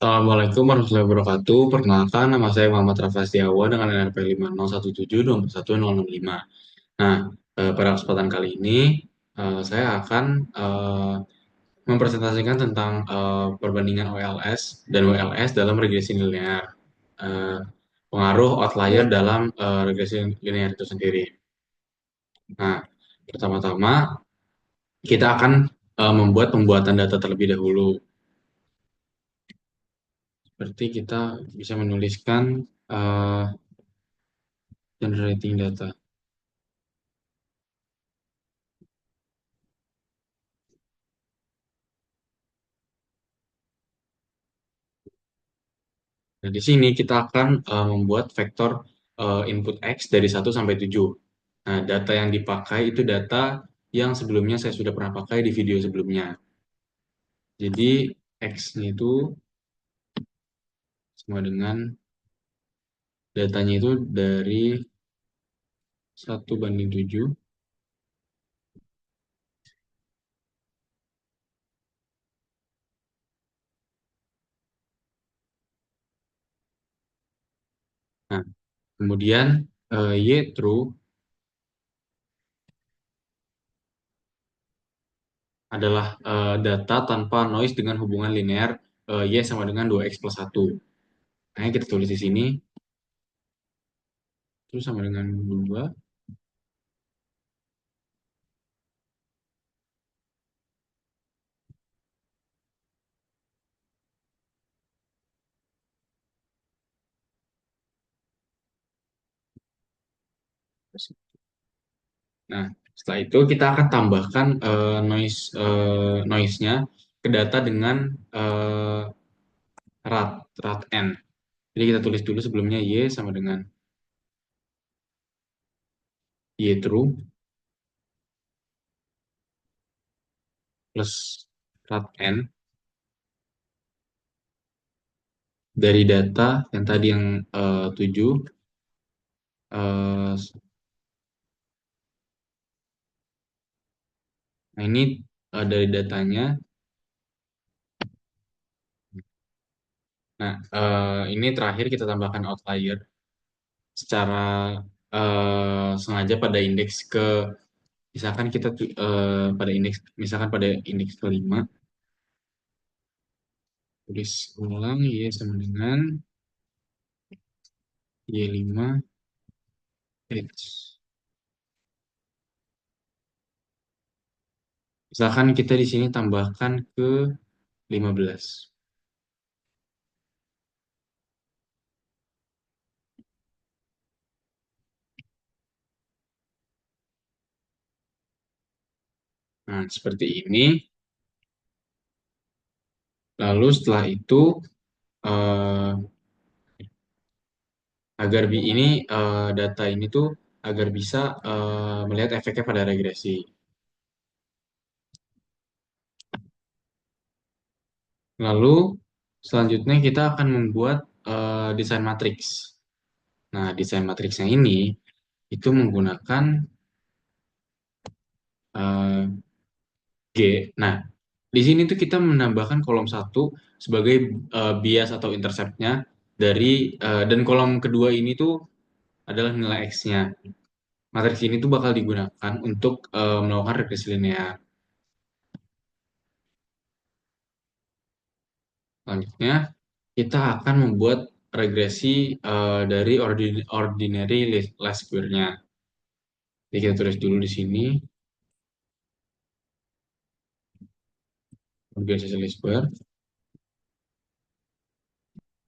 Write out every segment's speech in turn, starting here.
Assalamualaikum warahmatullahi wabarakatuh. Perkenalkan, nama saya Muhammad Rafa Setiawan dengan NRP 5017216065. Nah, pada kesempatan kali ini, saya akan mempresentasikan tentang perbandingan OLS dan WLS dalam regresi linear. Eh, Pengaruh outlier dalam regresi linear itu sendiri. Nah, pertama-tama, kita akan membuat pembuatan data terlebih dahulu. Seperti kita bisa menuliskan eh, generating data. Nah, di sini kita akan membuat vektor input X dari 1 sampai 7. Nah, data yang dipakai itu data yang sebelumnya saya sudah pernah pakai di video sebelumnya. Jadi, X-nya itu sama dengan datanya itu dari 1 banding 7. Nah, kemudian Y true adalah data tanpa noise dengan hubungan linear Y sama dengan 2X+1. Nah, kita tulis di sini, terus sama dengan 2. Nah, setelah itu kita akan tambahkan noise-nya ke data dengan eh, rat n. Jadi kita tulis dulu sebelumnya y sama dengan y true plus rat n dari data yang tadi yang 7. eh, nah ini dari datanya. Nah, ini terakhir kita tambahkan outlier secara sengaja pada indeks misalkan pada indeks kelima. Tulis ulang Y sama dengan Y5 H. Misalkan kita di sini tambahkan ke 15. Nah, seperti ini. Lalu setelah itu eh, data ini tuh agar bisa melihat efeknya pada regresi. Lalu selanjutnya kita akan membuat desain matriks. Nah, desain matriksnya ini itu menggunakan eh, G. Nah, di sini tuh kita menambahkan kolom satu sebagai bias atau interceptnya dan kolom kedua ini tuh adalah nilai X-nya. Matriks ini tuh bakal digunakan untuk melakukan regresi linear. Selanjutnya, kita akan membuat regresi dari ordinary least square-nya. Jadi kita tulis dulu di sini, regresi least square.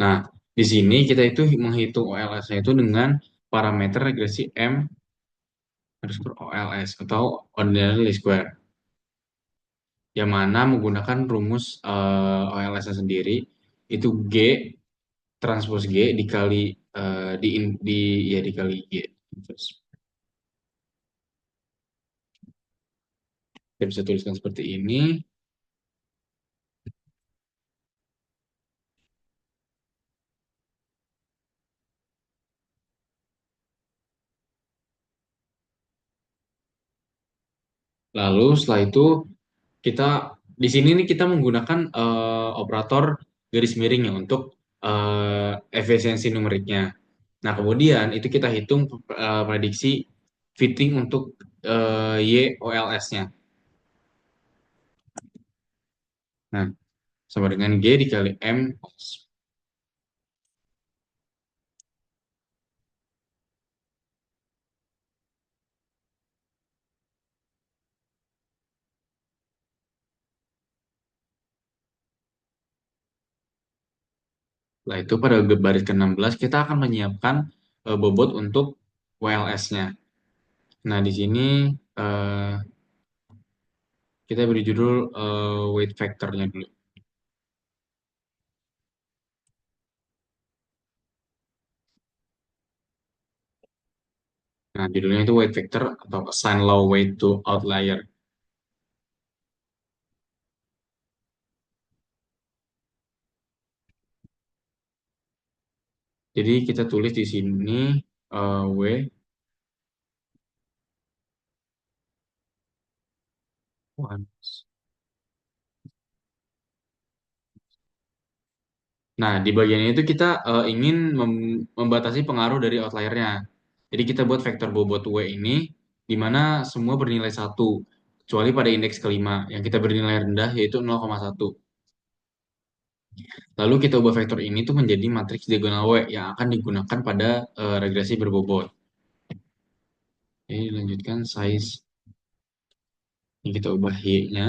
Nah, di sini kita itu menghitung OLS-nya itu dengan parameter regresi M underscore OLS atau ordinary least square. Yang mana menggunakan rumus OLS-nya sendiri, itu G transpose G dikali di ya dikali G. Terus kita bisa tuliskan seperti ini. Lalu setelah itu kita di sini nih kita menggunakan operator garis miringnya untuk efisiensi numeriknya. Nah, kemudian itu kita hitung prediksi fitting untuk YOLS-nya. Nah, sama dengan G dikali M. Setelah itu pada baris ke-16 kita akan menyiapkan bobot untuk WLS-nya. Nah, di sini eh, kita beri judul weight factor-nya dulu. Nah, judulnya itu weight factor atau assign low weight to outlier. Jadi kita tulis di sini W. Nah, di bagian itu kita ingin membatasi pengaruh dari outliernya. Jadi kita buat vektor bobot W ini di mana semua bernilai satu, kecuali pada indeks kelima yang kita bernilai rendah yaitu 0,1. Lalu kita ubah vektor ini tuh menjadi matriks diagonal W yang akan digunakan pada regresi berbobot. Jadi lanjutkan size ini kita ubah Y-nya.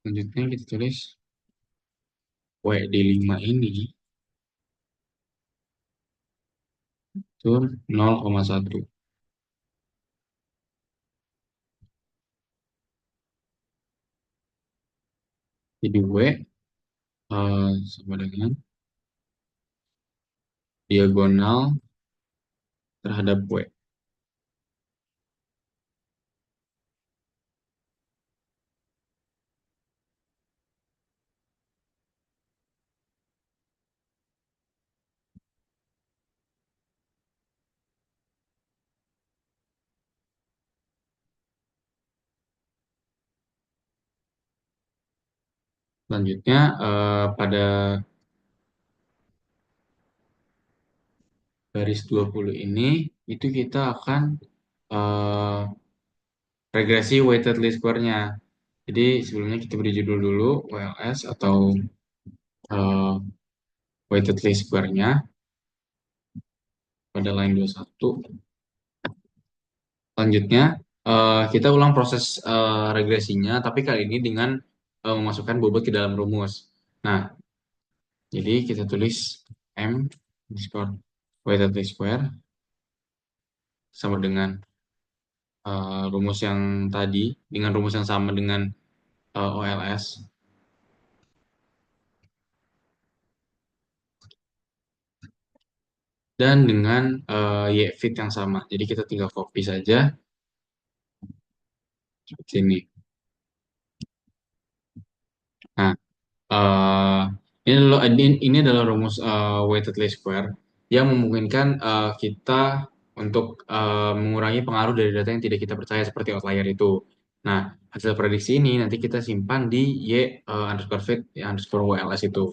Selanjutnya kita tulis W di 5 ini itu 0,1. Jadi W sama dengan diagonal terhadap W. Selanjutnya pada garis 20 ini itu kita akan eh, regresi weighted least square-nya. Jadi sebelumnya kita beri judul dulu WLS atau eh, weighted least square-nya pada line 21. Selanjutnya kita ulang proses regresinya tapi kali ini dengan memasukkan bobot ke dalam rumus. Nah, jadi kita tulis M square weighted least square sama dengan rumus yang tadi dengan rumus yang sama dengan OLS dan dengan Y fit yang sama. Jadi kita tinggal copy saja seperti ini. Nah, eh, ini adalah rumus weighted least square yang memungkinkan kita untuk mengurangi pengaruh dari data yang tidak kita percaya seperti outlier itu. Nah, hasil prediksi ini nanti kita simpan di Y underscore fit underscore WLS itu.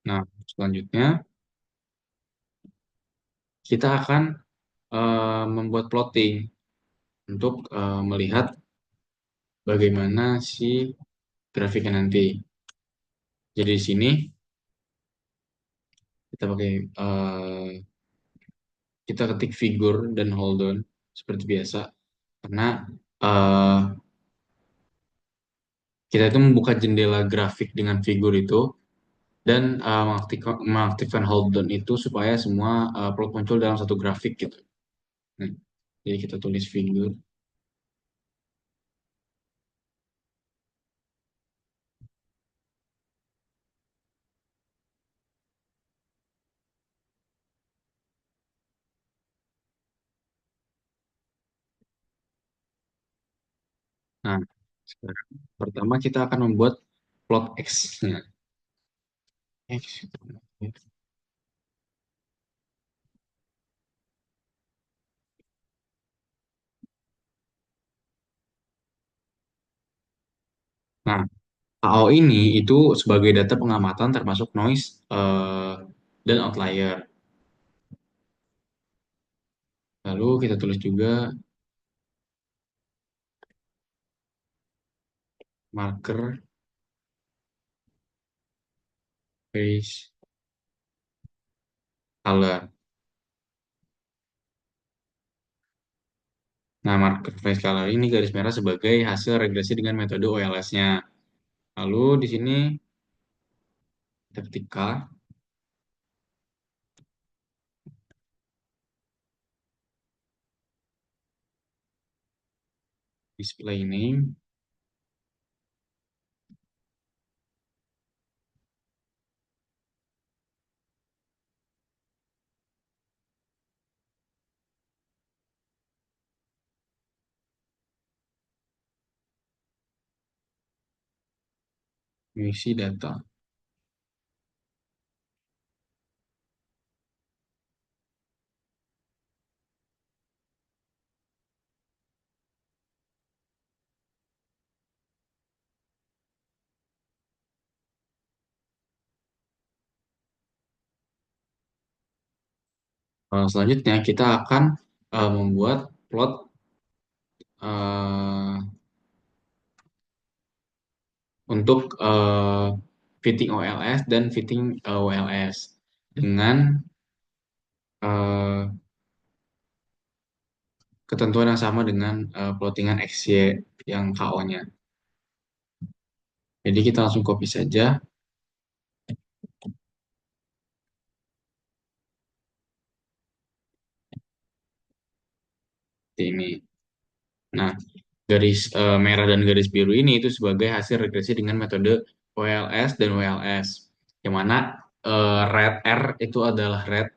Nah, selanjutnya kita akan membuat plotting untuk melihat bagaimana si grafiknya nanti. Jadi di sini kita pakai kita ketik figur dan hold on seperti biasa karena eh, kita itu membuka jendela grafik dengan figur itu dan mengaktifkan hold on itu supaya semua plot muncul dalam satu grafik gitu. Nah, jadi kita tulis figur. Nah, sekarang pertama kita akan membuat plot X-nya. X. Nah, KO ini itu sebagai data pengamatan termasuk noise dan outlier. Lalu kita tulis juga marker face color. Nah, marker face color ini garis merah sebagai hasil regresi dengan metode OLS-nya. Lalu di sini kita ketik K, display name, mengisi data. Selanjutnya kita akan membuat plot eh, untuk fitting OLS dan fitting WLS dengan eh, ketentuan yang sama dengan plottingan XY yang KO-nya. Jadi kita langsung copy saja ini. Nah, garis merah dan garis biru ini itu sebagai hasil regresi dengan metode OLS dan WLS. Yang mana red R itu adalah red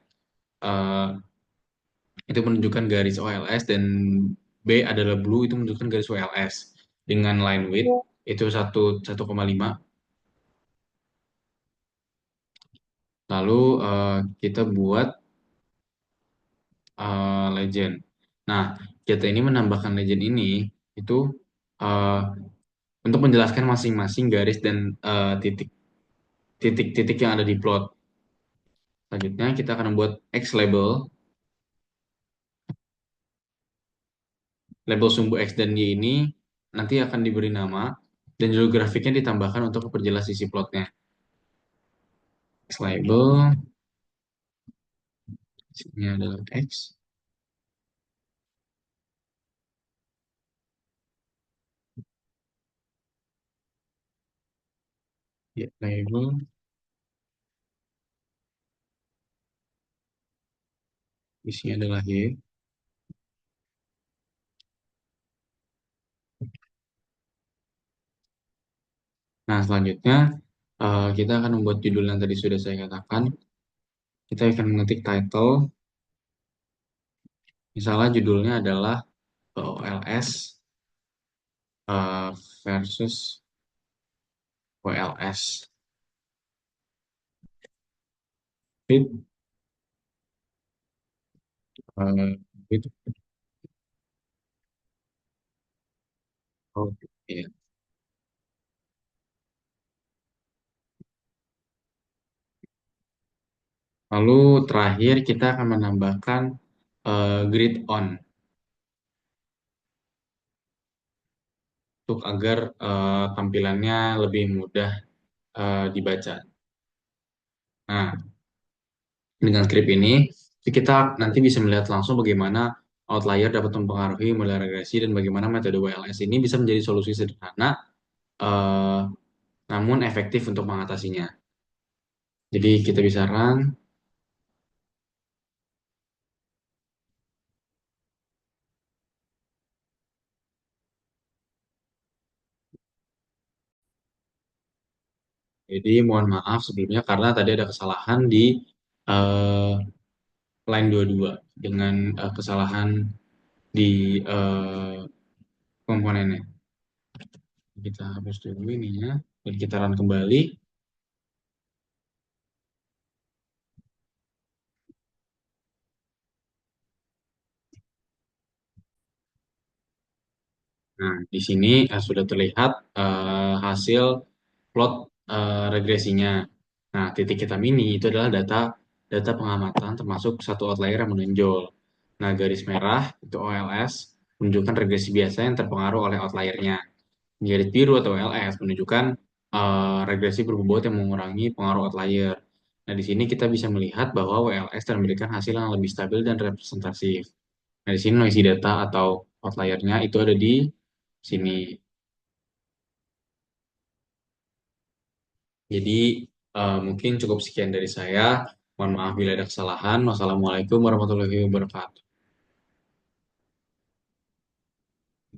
eh, itu menunjukkan garis OLS dan B adalah blue itu menunjukkan garis WLS. Dengan line width itu 1,5. Lalu kita buat legend. Nah, kita ini menambahkan legend ini itu eh, untuk menjelaskan masing-masing garis dan titik-titik yang ada di plot. Selanjutnya kita akan membuat X label, label sumbu X dan Y ini nanti akan diberi nama dan juga grafiknya ditambahkan untuk memperjelas isi plotnya. X label, ini adalah X, Y label, isinya adalah Y. Nah, selanjutnya kita akan membuat judul yang tadi sudah saya katakan. Kita akan mengetik title, misalnya judulnya adalah OLS versus WLS. Fit, uh, with, oh, iya. Lalu terakhir kita akan menambahkan grid on untuk agar tampilannya lebih mudah dibaca. Nah, dengan script ini kita nanti bisa melihat langsung bagaimana outlier dapat mempengaruhi model regresi dan bagaimana metode WLS ini bisa menjadi solusi sederhana eh, namun efektif untuk mengatasinya. Jadi kita bisa run. Jadi mohon maaf sebelumnya karena tadi ada kesalahan di eh, line 22 dengan kesalahan di komponennya. Kita hapus dulu ininya dan kita run kembali. Nah, di sini sudah terlihat hasil plot regresinya. Nah, titik hitam ini itu adalah data data pengamatan termasuk satu outlier yang menonjol. Nah, garis merah itu OLS menunjukkan regresi biasa yang terpengaruh oleh outliernya. Garis biru atau OLS menunjukkan regresi berbobot yang mengurangi pengaruh outlier. Nah, di sini kita bisa melihat bahwa WLS memberikan hasil yang lebih stabil dan representatif. Nah, di sini noisy data atau outliernya itu ada di sini. Jadi mungkin cukup sekian dari saya. Mohon maaf bila ada kesalahan. Wassalamualaikum warahmatullahi wabarakatuh.